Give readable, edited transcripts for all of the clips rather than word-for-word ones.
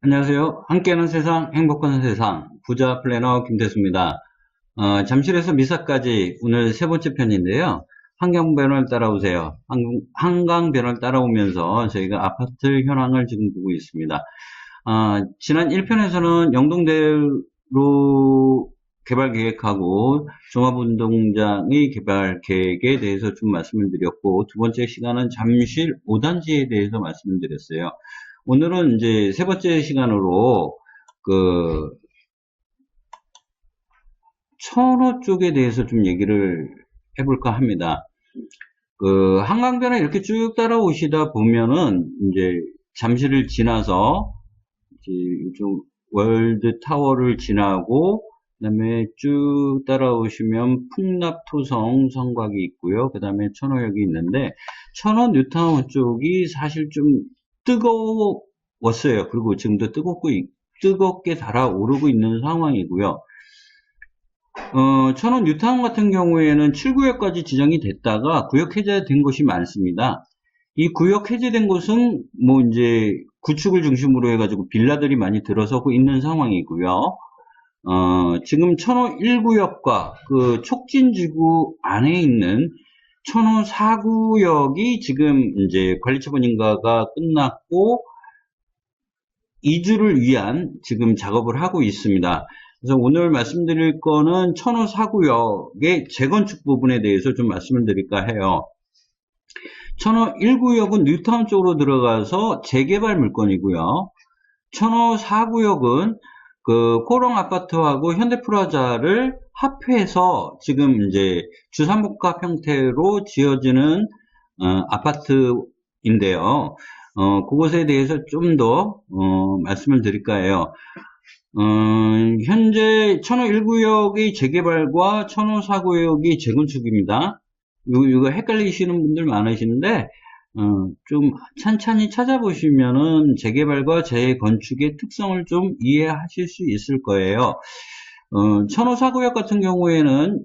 안녕하세요. 함께하는 세상, 행복한 세상, 부자 플래너 김태수입니다. 잠실에서 미사까지 오늘 세 번째 편인데요. 한강 변호를 따라오세요. 한강 변호를 따라오면서 저희가 아파트 현황을 지금 보고 있습니다. 지난 1편에서는 영동대로 개발 계획하고 종합운동장의 개발 계획에 대해서 좀 말씀을 드렸고, 두 번째 시간은 잠실 5단지에 대해서 말씀을 드렸어요. 오늘은 이제 세 번째 시간으로 그 천호 쪽에 대해서 좀 얘기를 해볼까 합니다. 그 한강변을 이렇게 쭉 따라오시다 보면은 이제 잠실을 지나서 이제 이쪽 월드 타워를 지나고 그다음에 쭉 따라오시면 풍납토성 성곽이 있고요. 그다음에 천호역이 있는데 천호 뉴타운 쪽이 사실 좀 뜨거웠어요. 그리고 지금도 뜨겁게 달아오르고 있는 상황이고요. 천원 뉴타운 같은 경우에는 7구역까지 지정이 됐다가 구역 해제된 곳이 많습니다. 이 구역 해제된 곳은 뭐 이제 구축을 중심으로 해가지고 빌라들이 많이 들어서고 있는 상황이고요. 지금 천호 1구역과 그 촉진지구 안에 있는 천호 4구역이 지금 이제 관리처분 인가가 끝났고 이주를 위한 지금 작업을 하고 있습니다. 그래서 오늘 말씀드릴 거는 천호 4구역의 재건축 부분에 대해서 좀 말씀을 드릴까 해요. 천호 1구역은 뉴타운 쪽으로 들어가서 재개발 물건이고요. 천호 4구역은 그 코롱 아파트하고 현대프라자를 합해서 지금 이제 주상복합 형태로 지어지는 아파트인데요. 그것에 대해서 좀 더 말씀을 드릴까 해요. 현재 천호 1구역의 재개발과 천호 4구역이 재건축입니다. 이거 헷갈리시는 분들 많으신데 좀 찬찬히 찾아보시면은 재개발과 재건축의 특성을 좀 이해하실 수 있을 거예요. 천호 4구역 같은 경우에는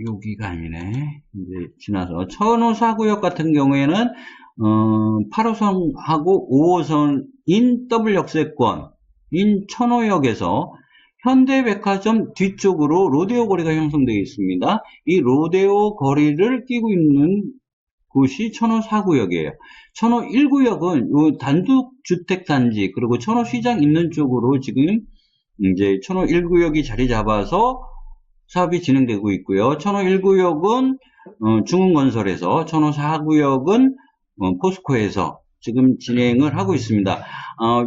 여기가 아니네. 이제 지나서 천호 4구역 같은 경우에는 8호선하고 5호선인 더블 역세권인 천호역에서 현대백화점 뒤쪽으로 로데오 거리가 형성되어 있습니다. 이 로데오 거리를 끼고 있는 곳이 천호 4구역이에요. 천호 1구역은 단독주택단지 그리고 천호시장 있는 쪽으로 지금 이제 천호 1구역이 자리 잡아서 사업이 진행되고 있고요. 천호 1구역은 중흥건설에서, 천호 4구역은 포스코에서 지금 진행을 하고 있습니다.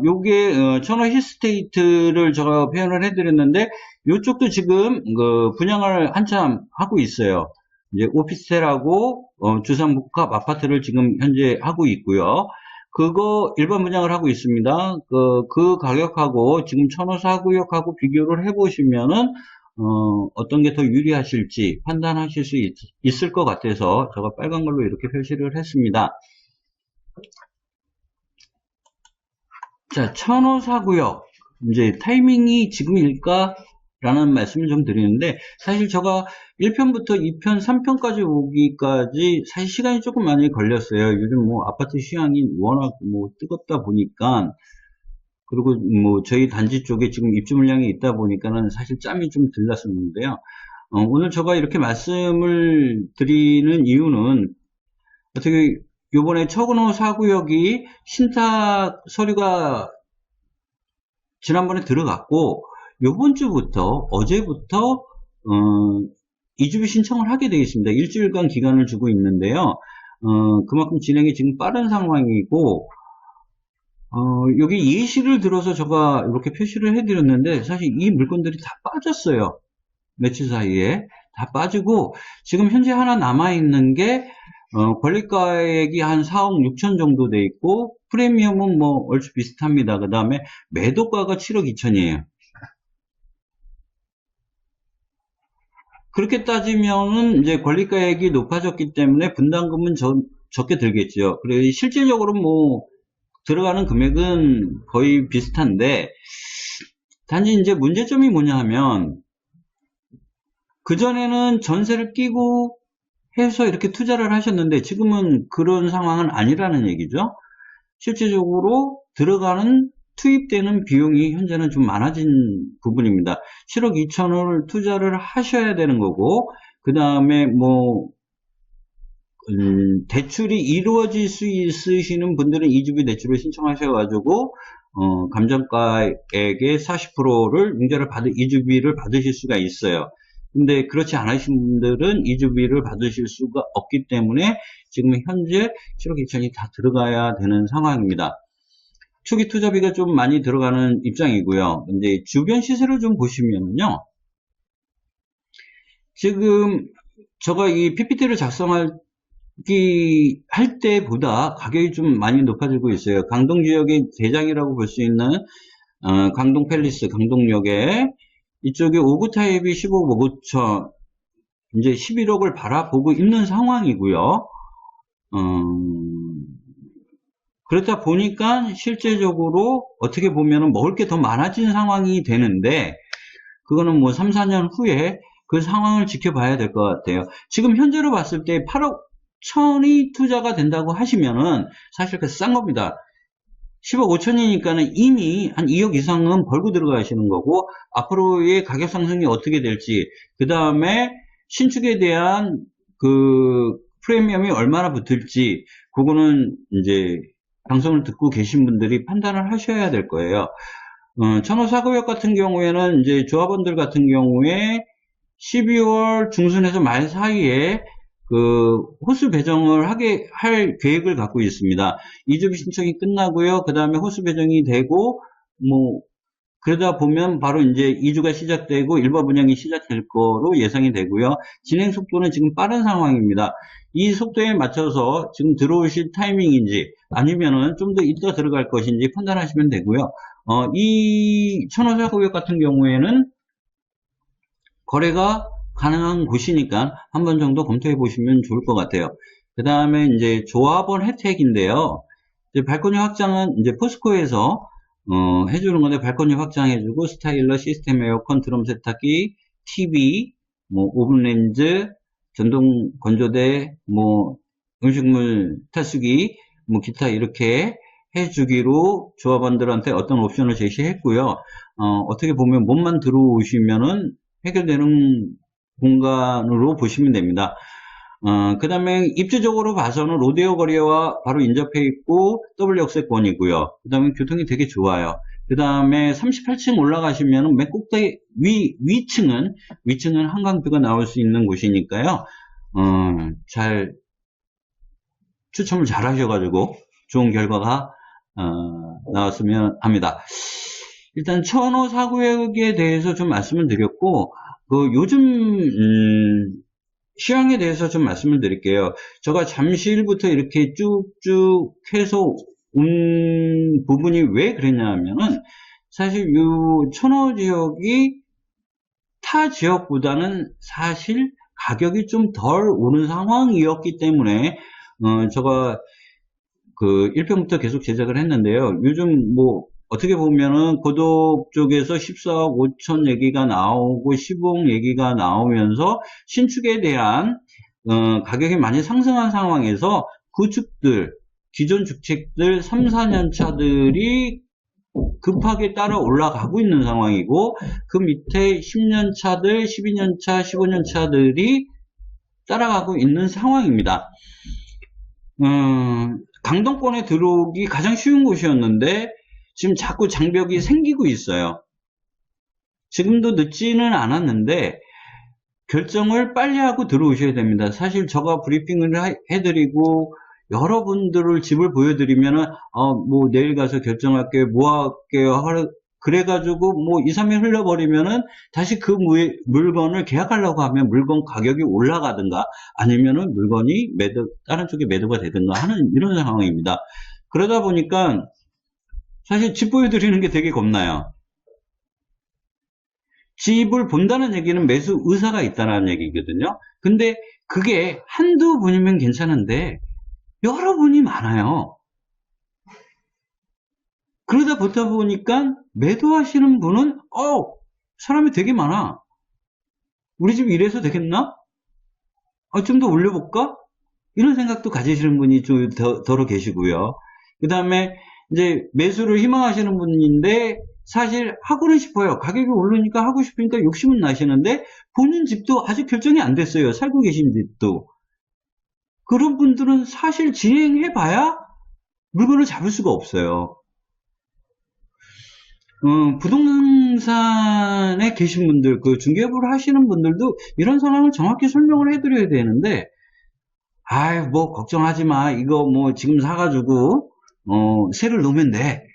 요게 천호 힐스테이트를 제가 표현을 해드렸는데 이쪽도 지금 분양을 한참 하고 있어요. 이제 오피스텔하고 주상복합 아파트를 지금 현재 하고 있고요. 그거 일반 분양을 하고 있습니다. 그 가격하고 지금 천호 4구역하고 비교를 해보시면은 어떤 게 더 유리하실지 판단하실 수 있을 것 같아서 제가 빨간 걸로 이렇게 표시를 했습니다. 자, 천호 4구역. 이제 타이밍이 지금일까? 라는 말씀을 좀 드리는데, 사실 제가 1편부터 2편, 3편까지 오기까지 사실 시간이 조금 많이 걸렸어요. 요즘 뭐 아파트 시황이 워낙 뭐 뜨겁다 보니까, 그리고 뭐 저희 단지 쪽에 지금 입주 물량이 있다 보니까는 사실 짬이 좀 들렀었는데요. 오늘 제가 이렇게 말씀을 드리는 이유는 어떻게 요번에 천호 4구역이 신탁 서류가 지난번에 들어갔고 요번 주부터 어제부터 이주비 신청을 하게 되어 있습니다. 일주일간 기간을 주고 있는데요. 그만큼 진행이 지금 빠른 상황이고 여기 예시를 들어서 제가 이렇게 표시를 해드렸는데 사실 이 물건들이 다 빠졌어요. 며칠 사이에 다 빠지고 지금 현재 하나 남아있는 게 권리가액이 한 4억 6천 정도 돼 있고 프리미엄은 뭐 얼추 비슷합니다. 그 다음에 매도가가 7억 2천이에요. 그렇게 따지면은 이제 권리가액이 높아졌기 때문에 분담금은 적게 들겠죠. 그리고 실질적으로 뭐 들어가는 금액은 거의 비슷한데 단지 이제 문제점이 뭐냐 하면 그전에는 전세를 끼고 해서 이렇게 투자를 하셨는데 지금은 그런 상황은 아니라는 얘기죠. 실제적으로 들어가는 투입되는 비용이 현재는 좀 많아진 부분입니다. 7억 2천을 투자를 하셔야 되는 거고, 그 다음에 뭐 대출이 이루어질 수 있으시는 분들은 이주비 대출을 신청하셔가지고 감정가액의 40%를 융자를 이주비를 받으실 수가 있어요. 근데 그렇지 않으신 분들은 이주비를 받으실 수가 없기 때문에 지금 현재 7억 2천이 다 들어가야 되는 상황입니다. 초기 투자비가 좀 많이 들어가는 입장이고요. 근데 주변 시세를 좀 보시면요. 지금 제가 이 PPT를 작성할 때보다 가격이 좀 많이 높아지고 있어요. 강동 지역의 대장이라고 볼 수 있는 강동 팰리스, 강동역에 이쪽에 5구 타입이 15억 5천, 이제 11억을 바라보고 있는 상황이고요. 그렇다 보니까 실제적으로 어떻게 보면은 먹을 게 더 많아진 상황이 되는데, 그거는 뭐 3, 4년 후에 그 상황을 지켜봐야 될 것 같아요. 지금 현재로 봤을 때 8억 천이 투자가 된다고 하시면은 사실 그 싼 겁니다. 10억 5천이니까는 이미 한 2억 이상은 벌고 들어가시는 거고, 앞으로의 가격 상승이 어떻게 될지, 그 다음에 신축에 대한 그 프리미엄이 얼마나 붙을지, 그거는 이제 방송을 듣고 계신 분들이 판단을 하셔야 될 거예요. 천호사구역 같은 경우에는 이제 조합원들 같은 경우에 12월 중순에서 말 사이에 그 호수 배정을 할 계획을 갖고 있습니다. 이주비 신청이 끝나고요. 그 다음에 호수 배정이 되고 뭐 그러다 보면 바로 이제 이주가 시작되고 일반 분양이 시작될 거로 예상이 되고요. 진행 속도는 지금 빠른 상황입니다. 이 속도에 맞춰서 지금 들어오실 타이밍인지 아니면은 좀 더 이따 들어갈 것인지 판단하시면 되고요. 이 천호사구역 같은 경우에는 거래가 가능한 곳이니까 한 번 정도 검토해 보시면 좋을 것 같아요. 그 다음에 이제 조합원 혜택인데요. 이제 발코니 확장은 이제 포스코에서 해주는 건데, 발코니 확장해주고 스타일러, 시스템 에어컨, 드럼 세탁기, TV, 뭐 오븐 렌즈, 전동 건조대, 뭐 음식물 탈수기, 뭐 기타 이렇게 해주기로 조합원들한테 어떤 옵션을 제시했고요. 어떻게 보면 몸만 들어오시면은 해결되는 공간으로 보시면 됩니다. 그 다음에 입지적으로 봐서는 로데오 거리와 바로 인접해 있고 W 역세권이고요. 그 다음에 교통이 되게 좋아요. 그 다음에 38층 올라가시면 맨 꼭대기 위층은 한강뷰가 나올 수 있는 곳이니까요. 잘 추첨을 잘 하셔가지고 좋은 결과가 나왔으면 합니다. 일단 천호 사구역에 대해서 좀 말씀을 드렸고, 요즘 시황에 대해서 좀 말씀을 드릴게요. 제가 잠실부터 이렇게 쭉쭉 해서 온 부분이 왜 그랬냐 하면은, 사실 이 천호 지역이 타 지역보다는 사실 가격이 좀 덜 오른 상황이었기 때문에 제가 그 1편부터 계속 제작을 했는데요. 요즘 뭐 어떻게 보면은 고덕 쪽에서 14억 5천 얘기가 나오고 15억 얘기가 나오면서 신축에 대한 가격이 많이 상승한 상황에서 구축들, 기존 주택들 3, 4년 차들이 급하게 따라 올라가고 있는 상황이고, 그 밑에 10년 차들, 12년 차, 15년 차들이 따라가고 있는 상황입니다. 강동권에 들어오기 가장 쉬운 곳이었는데 지금 자꾸 장벽이 생기고 있어요. 지금도 늦지는 않았는데 결정을 빨리 하고 들어오셔야 됩니다. 사실 제가 브리핑을 해드리고 여러분들을 집을 보여드리면은 뭐 내일 가서 결정할게요, 뭐 할게요, 그래가지고 뭐 2, 3일 흘러버리면은 다시 그 물건을 계약하려고 하면 물건 가격이 올라가든가 아니면은 물건이 다른 쪽에 매도가 되든가 하는 이런 상황입니다. 그러다 보니까 사실 집 보여드리는 게 되게 겁나요. 집을 본다는 얘기는 매수 의사가 있다는 얘기거든요. 근데 그게 한두 분이면 괜찮은데 여러 분이 많아요. 그러다 보다 보니까 매도하시는 분은 사람이 되게 많아. 우리 집 이래서 되겠나? 좀 더 올려볼까? 이런 생각도 가지시는 분이 좀 더러 계시고요. 그 다음에 이제 매수를 희망하시는 분인데 사실 하고는 싶어요. 가격이 오르니까 하고 싶으니까 욕심은 나시는데 보는 집도 아직 결정이 안 됐어요. 살고 계신 집도. 그런 분들은 사실 진행해봐야 물건을 잡을 수가 없어요. 부동산에 계신 분들, 그 중개업을 하시는 분들도 이런 상황을 정확히 설명을 해드려야 되는데, 아이, 뭐, 걱정하지 마. 이거 뭐, 지금 사가지고, 세를 놓으면 돼.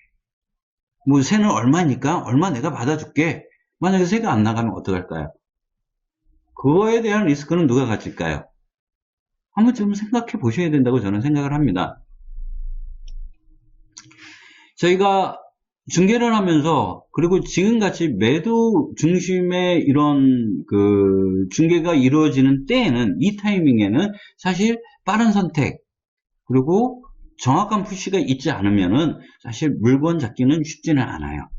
뭐, 세는 얼마니까? 얼마 내가 받아줄게. 만약에 세가 안 나가면 어떡할까요? 그거에 대한 리스크는 누가 가질까요? 한번 좀 생각해 보셔야 된다고 저는 생각을 합니다. 저희가 중개를 하면서 그리고 지금같이 매도 중심의 이런 그 중개가 이루어지는 때에는 이 타이밍에는 사실 빠른 선택 그리고 정확한 푸시가 있지 않으면은 사실 물건 잡기는 쉽지는 않아요.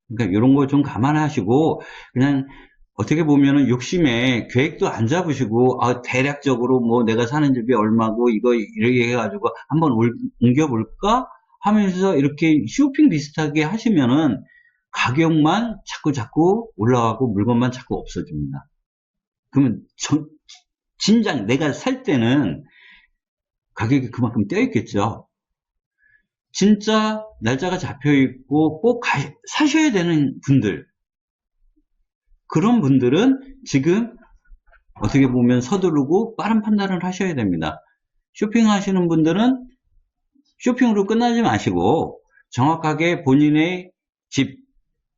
그러니까 이런 거 좀 감안하시고 그냥 어떻게 보면은 욕심에 계획도 안 잡으시고 대략적으로 뭐 내가 사는 집이 얼마고 이거 이렇게 해가지고 한번 옮겨볼까 하면서 이렇게 쇼핑 비슷하게 하시면은 가격만 자꾸 올라가고 물건만 자꾸 없어집니다. 그러면 진작 내가 살 때는 가격이 그만큼 떼어있겠죠. 진짜 날짜가 잡혀있고 꼭 사셔야 되는 분들, 그런 분들은 지금 어떻게 보면 서두르고 빠른 판단을 하셔야 됩니다. 쇼핑하시는 분들은 쇼핑으로 끝나지 마시고 정확하게 본인의 집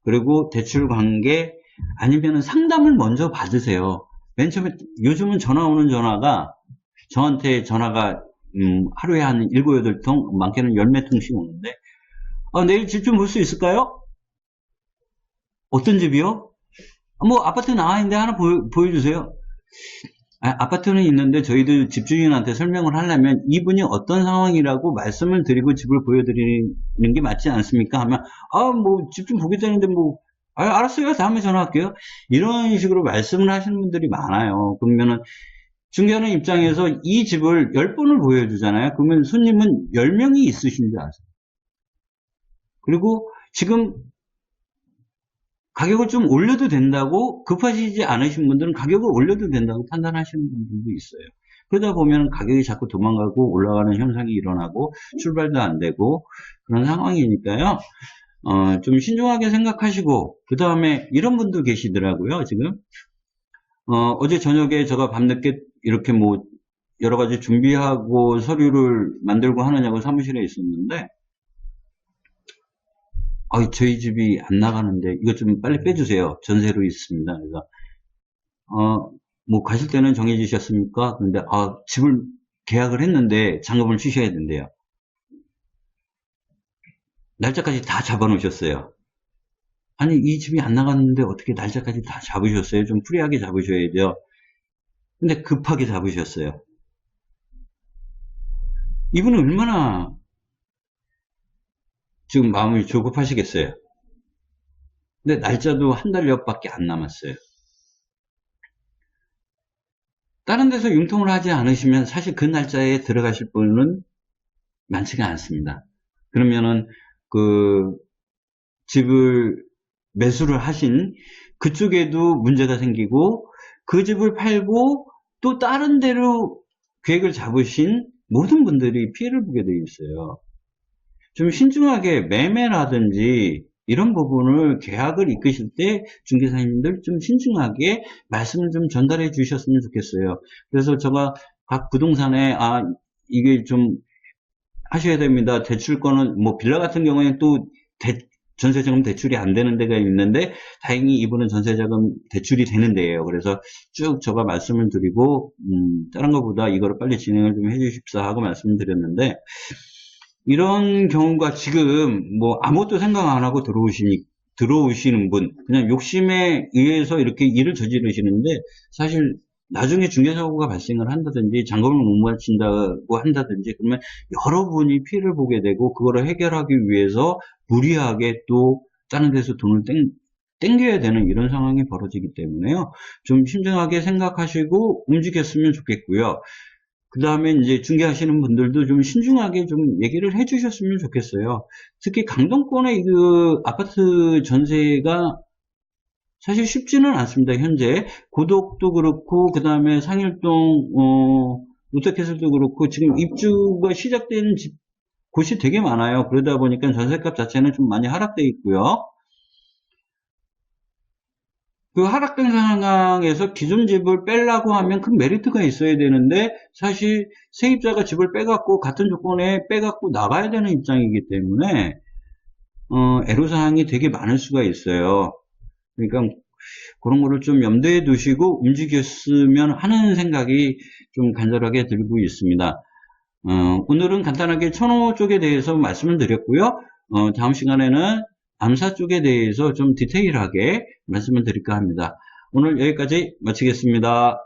그리고 대출 관계 아니면 상담을 먼저 받으세요. 맨 처음에 요즘은 전화 오는 전화가 저한테 전화가 하루에 한 7, 8통 많게는 10몇 통씩 오는데 내일 집 좀 볼 수 있을까요? 어떤 집이요? 뭐 아파트 나와 있는데 하나 보여주세요. 아파트는 있는데 저희도 집주인한테 설명을 하려면 이분이 어떤 상황이라고 말씀을 드리고 집을 보여드리는 게 맞지 않습니까? 하면 뭐 집 좀 보겠다는데 뭐 알았어요. 다음에 전화할게요. 이런 식으로 말씀을 하시는 분들이 많아요. 그러면은 중개하는 입장에서 이 집을 10번을 보여주잖아요. 그러면 손님은 10명이 있으신 줄 아세요. 그리고 지금 가격을 좀 올려도 된다고 급하시지 않으신 분들은 가격을 올려도 된다고 판단하시는 분들도 있어요. 그러다 보면 가격이 자꾸 도망가고 올라가는 현상이 일어나고 출발도 안 되고 그런 상황이니까요. 좀 신중하게 생각하시고 그 다음에 이런 분도 계시더라고요. 지금 어제 저녁에 제가 밤늦게 이렇게 뭐 여러 가지 준비하고 서류를 만들고 하느냐고 사무실에 있었는데 저희 집이 안 나가는데 이것 좀 빨리 빼주세요. 전세로 있습니다. 그래서 뭐 가실 때는 정해지셨습니까? 근데 집을 계약을 했는데 잔금을 치셔야 된대요. 날짜까지 다 잡아놓으셨어요. 아니 이 집이 안 나갔는데 어떻게 날짜까지 다 잡으셨어요? 좀 프리하게 잡으셔야죠. 근데 급하게 잡으셨어요. 이분은 얼마나 지금 마음이 조급하시겠어요. 근데 날짜도 한 달여밖에 안 남았어요. 다른 데서 융통을 하지 않으시면 사실 그 날짜에 들어가실 분은 많지가 않습니다. 그러면은 그 집을 매수를 하신 그쪽에도 문제가 생기고 그 집을 팔고 또 다른 데로 계획을 잡으신 모든 분들이 피해를 보게 되어 있어요. 좀 신중하게 매매라든지 이런 부분을 계약을 이끄실 때 중개사님들 좀 신중하게 말씀을 좀 전달해 주셨으면 좋겠어요. 그래서 제가 각 부동산에 이게 좀 하셔야 됩니다. 대출권은 뭐 빌라 같은 경우에는 또 전세자금 대출이 안 되는 데가 있는데 다행히 이분은 전세자금 대출이 되는 데예요. 그래서 쭉 제가 말씀을 드리고 다른 것보다 이거를 빨리 진행을 좀 해주십사 하고 말씀을 드렸는데 이런 경우가 지금 뭐 아무것도 생각 안 하고 들어오시는 분 그냥 욕심에 의해서 이렇게 일을 저지르시는데 사실 나중에 중개사고가 발생을 한다든지 잔금을 못 마친다고 한다든지 그러면 여러분이 피해를 보게 되고 그거를 해결하기 위해서 무리하게 또 다른 데서 돈을 땡겨야 되는 이런 상황이 벌어지기 때문에요. 좀 신중하게 생각하시고 움직였으면 좋겠고요. 그 다음에 이제 중개하시는 분들도 좀 신중하게 좀 얘기를 해 주셨으면 좋겠어요. 특히 강동권의 그 아파트 전세가 사실 쉽지는 않습니다. 현재 고덕도 그렇고 그 다음에 상일동 롯데캐슬도 그렇고 지금 입주가 시작되는 곳이 되게 많아요. 그러다 보니까 전세값 자체는 좀 많이 하락돼 있고요. 그 하락된 상황에서 기존 집을 빼려고 하면 큰 메리트가 있어야 되는데 사실 세입자가 집을 빼갖고 같은 조건에 빼갖고 나가야 되는 입장이기 때문에 애로사항이 되게 많을 수가 있어요. 그러니까 그런 거를 좀 염두에 두시고 움직였으면 하는 생각이 좀 간절하게 들고 있습니다. 오늘은 간단하게 천호 쪽에 대해서 말씀을 드렸고요. 다음 시간에는 암사 쪽에 대해서 좀 디테일하게 말씀을 드릴까 합니다. 오늘 여기까지 마치겠습니다.